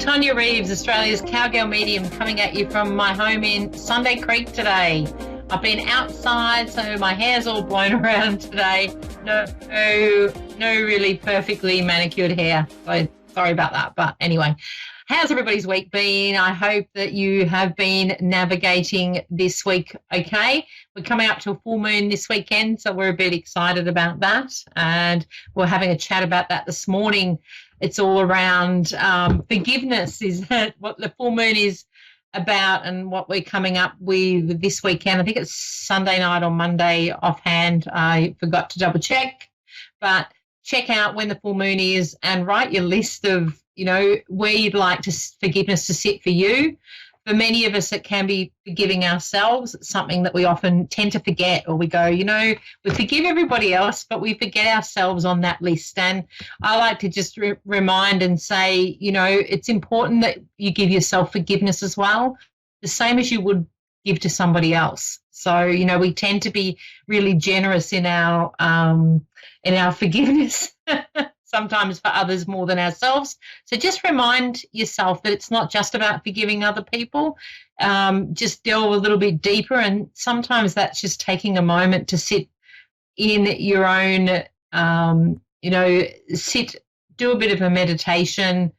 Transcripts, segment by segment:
Tonia Reeves, Australia's Cowgirl medium, coming at you from my home in Sunday Creek today. I've been outside, so my hair's all blown around today. No really perfectly manicured hair. So sorry about that. But anyway, how's everybody's week been? I hope that you have been navigating this week okay. We're coming up to a full moon this weekend, so we're a bit excited about that. And we're having a chat about that this morning. It's all around forgiveness is what the full moon is about and what we're coming up with this weekend. I think it's Sunday night or Monday offhand. I forgot to double check. But check out when the full moon is and write your list of, where you'd like forgiveness to sit for you. For many of us, it can be forgiving ourselves. It's something that we often tend to forget, or we go, we forgive everybody else, but we forget ourselves on that list. And I like to just remind and say, it's important that you give yourself forgiveness as well, the same as you would give to somebody else. So, we tend to be really generous in our forgiveness. Sometimes for others more than ourselves. So just remind yourself that it's not just about forgiving other people. Just delve a little bit deeper, and sometimes that's just taking a moment to sit in your own, do a bit of a meditation,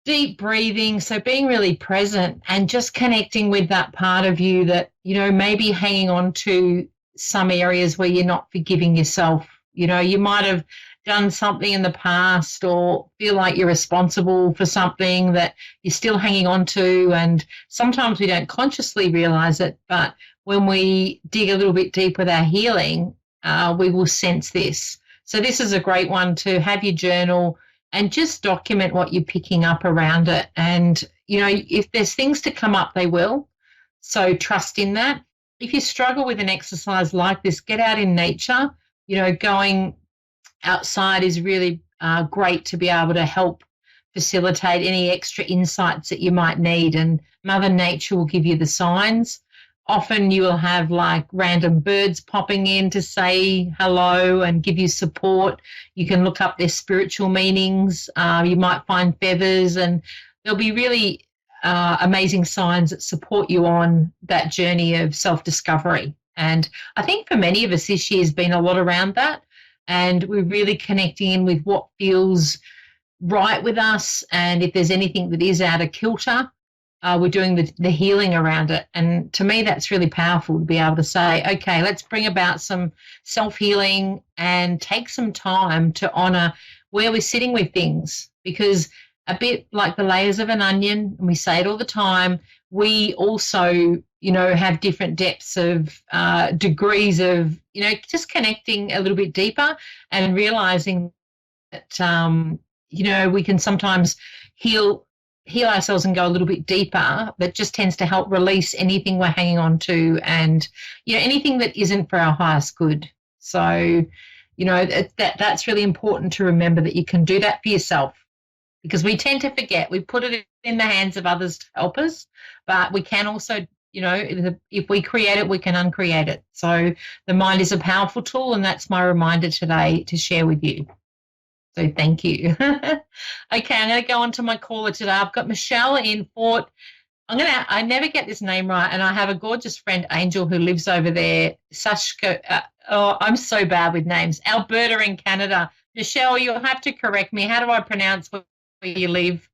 deep breathing, so being really present and just connecting with that part of you that, maybe hanging on to some areas where you're not forgiving yourself. You might have done something in the past or feel like you're responsible for something that you're still hanging on to, and sometimes we don't consciously realize it, but when we dig a little bit deep with our healing, we will sense this. So this is a great one to have your journal and just document what you're picking up around it. And, if there's things to come up, they will. So trust in that. If you struggle with an exercise like this, get out in nature. Going outside is really great to be able to help facilitate any extra insights that you might need, and Mother Nature will give you the signs. Often you will have like random birds popping in to say hello and give you support. You can look up their spiritual meanings. You might find feathers, and there'll be really amazing signs that support you on that journey of self-discovery. And I think for many of us this year has been a lot around that. And we're really connecting in with what feels right with us. And if there's anything that is out of kilter, we're doing the healing around it. And to me, that's really powerful to be able to say, okay, let's bring about some self-healing and take some time to honour where we're sitting with things. Because a bit like the layers of an onion, and we say it all the time, we also have different depths of degrees of, just connecting a little bit deeper and realizing that, we can sometimes heal ourselves and go a little bit deeper. That just tends to help release anything we're hanging on to and, anything that isn't for our highest good. So, that's really important to remember, that you can do that for yourself, because we tend to forget. We put it in the hands of others to help us, but we can also, if we create it, we can uncreate it. So the mind is a powerful tool, and that's my reminder today to share with you. So thank you. Okay, I'm going to go on to my caller today. I've got Michelle in Fort. I never get this name right, and I have a gorgeous friend, Angel, who lives over there. I'm so bad with names. Alberta in Canada. Michelle, you'll have to correct me. How do I pronounce where you live?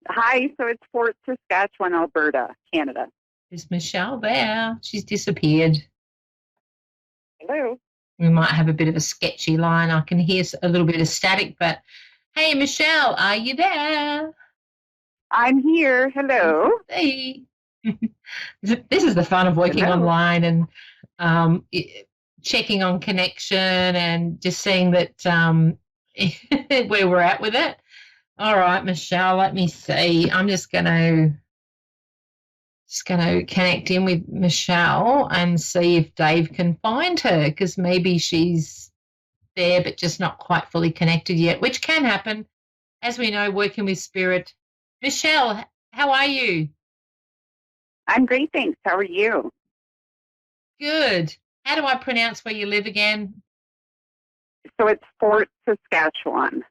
Hi, so it's Fort Saskatchewan, Alberta, Canada. Is Michelle there? She's disappeared. Hello. We might have a bit of a sketchy line. I can hear a little bit of static, but hey, Michelle, are you there? I'm here. Hello. Hey. This is the fun of working online and checking on connection and just seeing that where we're at with it. All right, Michelle, let me see. I'm just going to connect in with Michelle and see if Dave can find her, because maybe she's there but just not quite fully connected yet, which can happen. As we know, working with spirit. Michelle, how are you? I'm great, thanks. How are you? Good. How do I pronounce where you live again? So it's Fort Saskatchewan.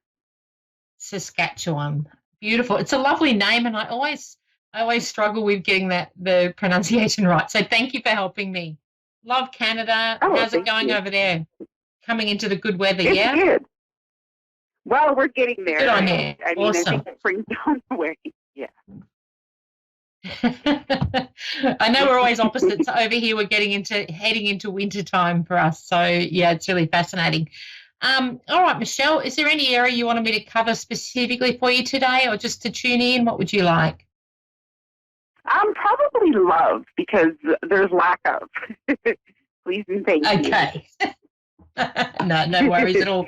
Saskatchewan. Beautiful. It's a lovely name, and I always struggle with getting the pronunciation right. So thank you for helping me. Love Canada. Oh, How's it thank going you. over there? Coming into the good weather, It's yeah? good. Well, we're getting Good there. on you. I mean, I Awesome. think spring's on the way. Yeah. I know we're always opposites. Over here, we're heading into winter time for us. So yeah, it's really fascinating. All right, Michelle, is there any area you wanted me to cover specifically for you today, or just to tune in? What would you like? Probably love because there's lack of. Please and thank you. Okay. No worries at all.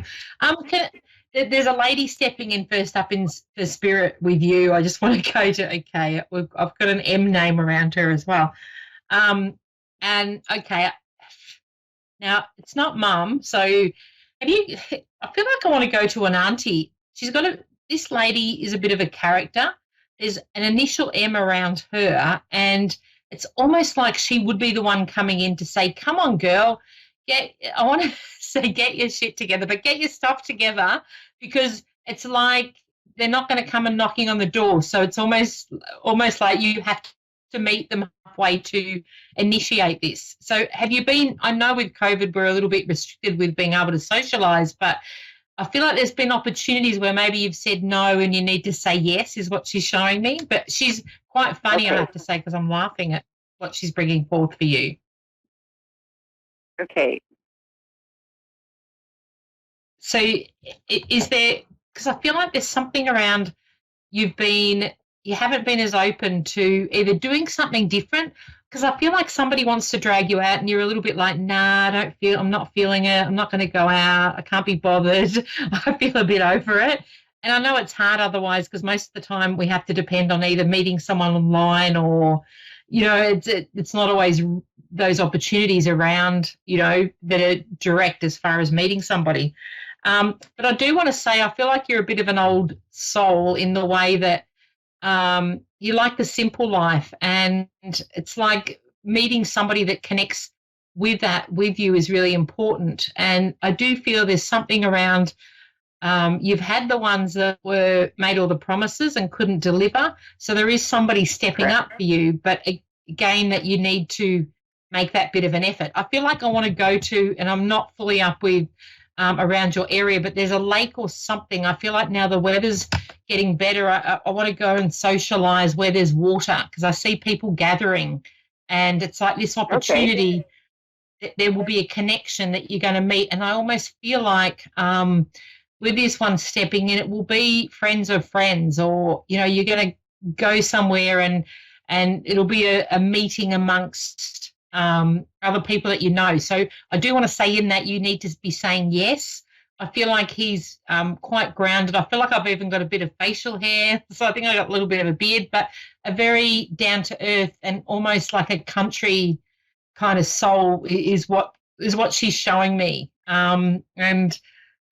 There's a lady stepping in first up in the spirit with you. I just want to go to, okay, I've got an M name around her as well. And okay, now it's not mum. So have you, I feel like I want to go to an auntie. This lady is a bit of a character. There's an initial M around her, and it's almost like she would be the one coming in to say, come on, girl, I want to say get your shit together, but get your stuff together, because it's like they're not going to come and knocking on the door. So it's almost like you have to meet them halfway to initiate this. So have you been, I know with COVID we're a little bit restricted with being able to socialize, but I feel like there's been opportunities where maybe you've said no and you need to say yes, is what she's showing me. But she's quite funny, Okay. I have to say, because I'm laughing at what she's bringing forth for you. Okay. So is there, because I feel like there's something around you haven't been as open to either doing something different, because I feel like somebody wants to drag you out and you're a little bit like, nah, I'm not feeling it. I'm not going to go out. I can't be bothered. I feel a bit over it. And I know it's hard otherwise, because most of the time we have to depend on either meeting someone online or, it's not always those opportunities around, that are direct as far as meeting somebody. But I do want to say I feel like you're a bit of an old soul in the way that you like the simple life, and it's like meeting somebody that connects with you is really important. And I do feel there's something around you've had the ones that were made all the promises and couldn't deliver. So there is somebody stepping Correct. up for you, but again, that you need to make that bit of an effort. I feel like I want to go to, and I'm not fully up with around your area, but there's a lake or something. I feel like now the weather's getting better. I want to go and socialize where there's water, because I see people gathering, and it's like this opportunity that there will be a connection that you're going to meet. And I almost feel like with this one stepping in, it will be friends of friends, or, you're going to go somewhere and it'll be a meeting amongst other people that you know. So I do want to say in that you need to be saying yes. I feel like he's quite grounded. I feel like I've even got a bit of facial hair. So I think I got a little bit of a beard, but a very down to earth and almost like a country kind of soul is what she's showing me. And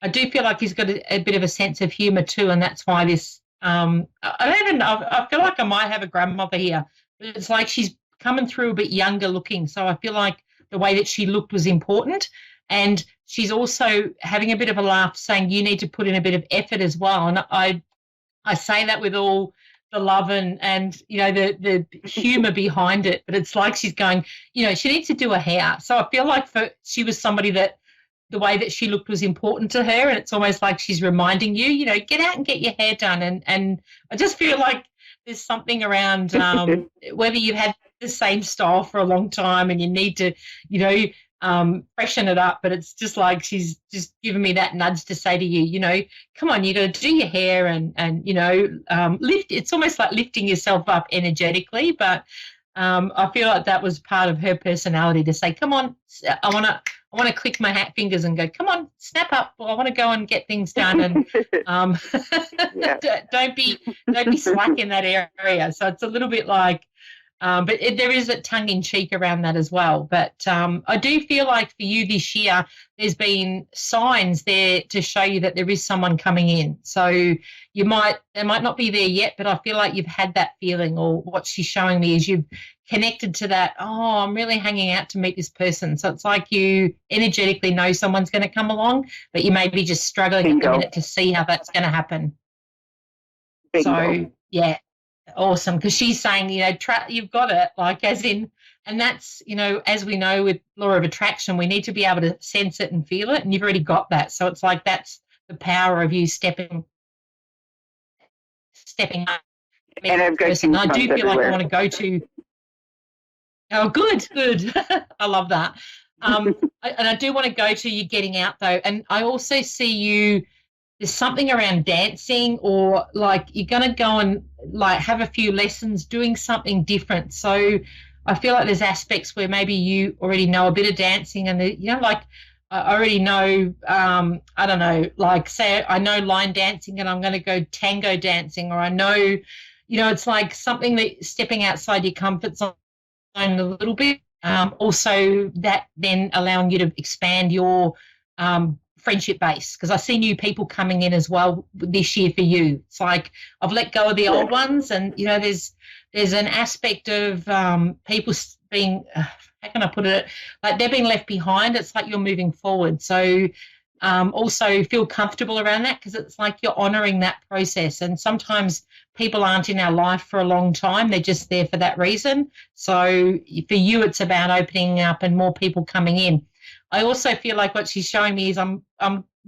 I do feel like he's got a bit of a sense of humour too, and that's why this. I don't even know. I feel like I might have a grandmother here. But it's like she's coming through a bit younger looking, so I feel like the way that she looked was important, and she's also having a bit of a laugh, saying you need to put in a bit of effort as well. And I say that with all the love and the humour behind it, but it's like she's going, she needs to do her hair. So I feel like she was somebody that the way that she looked was important to her, and it's almost like she's reminding you, get out and get your hair done. And I just feel like there's something around whether you've had the same style for a long time and you need to, freshen it up, but it's just like she's just giving me that nudge to say to you, come on, you got to do your hair and lift. It's almost like lifting yourself up energetically, but I feel like that was part of her personality to say, come on, I want to click my fingers and go, come on, snap up. I want to go and get things done. And don't be slack in that area. So it's a little bit like, but there is a tongue-in-cheek around that as well. But I do feel like for you this year, there's been signs there to show you that there is someone coming in. So they might not be there yet, but I feel like you've had that feeling, or what she's showing me is you've connected to that, I'm really hanging out to meet this person. So it's like you energetically know someone's going to come along, but you may be just struggling at the minute to see how that's going to happen. Bingo. So, yeah, awesome. Because she's saying, you've got it, like as in, and that's, as we know with law of attraction, we need to be able to sense it and feel it, and you've already got that. So it's like that's the power of you stepping up. And I've got Person. I do goosebumps feel like I everywhere. want to go to. Oh, good. I love that. And I do want to go to you getting out though, and I also see you. There's something around dancing, or like you're going to go and like have a few lessons, doing something different. So I feel like there's aspects where maybe you already know a bit of dancing, and like I already know. I don't know, like say I know line dancing, and I'm going to go tango dancing, or I know, it's like something that stepping outside your comfort zone a little bit. Also, that then allowing you to expand your friendship base, because I see new people coming in as well this year for you. It's like I've let go of the old ones, and there's an aspect of people being how can I put it, like they're being left behind. It's like you're moving forward. So also feel comfortable around that, because it's like you're honoring that process. And sometimes people aren't in our life for a long time. They're just there for that reason. So for you, it's about opening up and more people coming in. I also feel like what she's showing me is I'm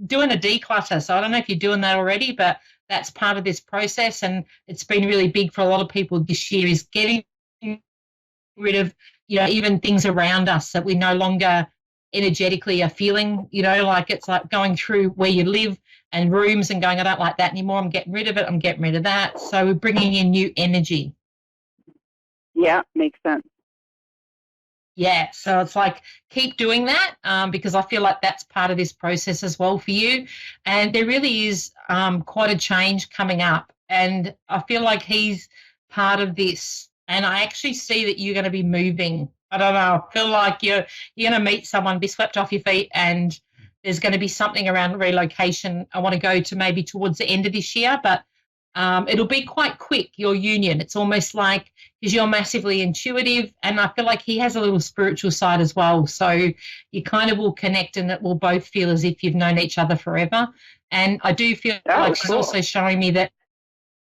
doing a declutter. So I don't know if you're doing that already, but that's part of this process. And it's been really big for a lot of people this year, is getting rid of, even things around us that we no longer energetically are feeling, like it's like going through where you live and rooms and going, I don't like that anymore. I'm getting rid of it. I'm getting rid of that. So we're bringing in new energy. Yeah, makes sense. Yeah, so it's like keep doing that, because I feel like that's part of this process as well for you. And there really is quite a change coming up, and I feel like he's part of this. And I actually see that you're going to be moving. I don't know. I feel like you're going to meet someone, be swept off your feet, and there's going to be something around relocation. I want to go to maybe towards the end of this year, but it'll be quite quick, your union. It's almost like, because you're massively intuitive, and I feel like he has a little spiritual side as well. So you kind of will connect, and it will both feel as if you've known each other forever. And I do feel like she's also showing me that,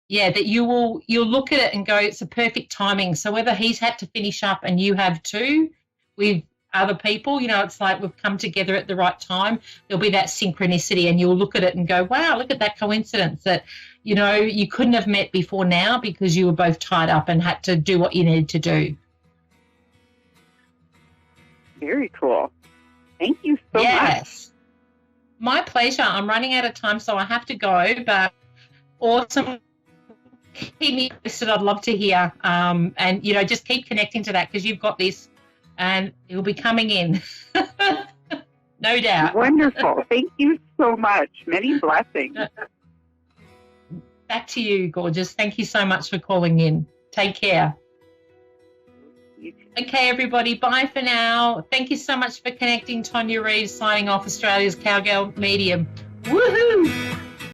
that you'll look at it and go, it's a perfect timing. So whether he's had to finish up and you have too with other people, it's like we've come together at the right time. There'll be that synchronicity, and you'll look at it and go, wow, look at that coincidence that, you couldn't have met before now because you were both tied up and had to do what you needed to do. Very cool. Thank you so much. My pleasure. I'm running out of time, so I have to go, but awesome. Keep me posted. I'd love to hear. And, just keep connecting to that, because you've got this and it'll be coming in. No doubt. Wonderful. Thank you so much. Many blessings. Back to you, gorgeous. Thank you so much for calling in. Take care. Okay, everybody. Bye for now. Thank you so much for connecting. Tonia Reeves signing off, Australia's Cowgirl medium. Woohoo!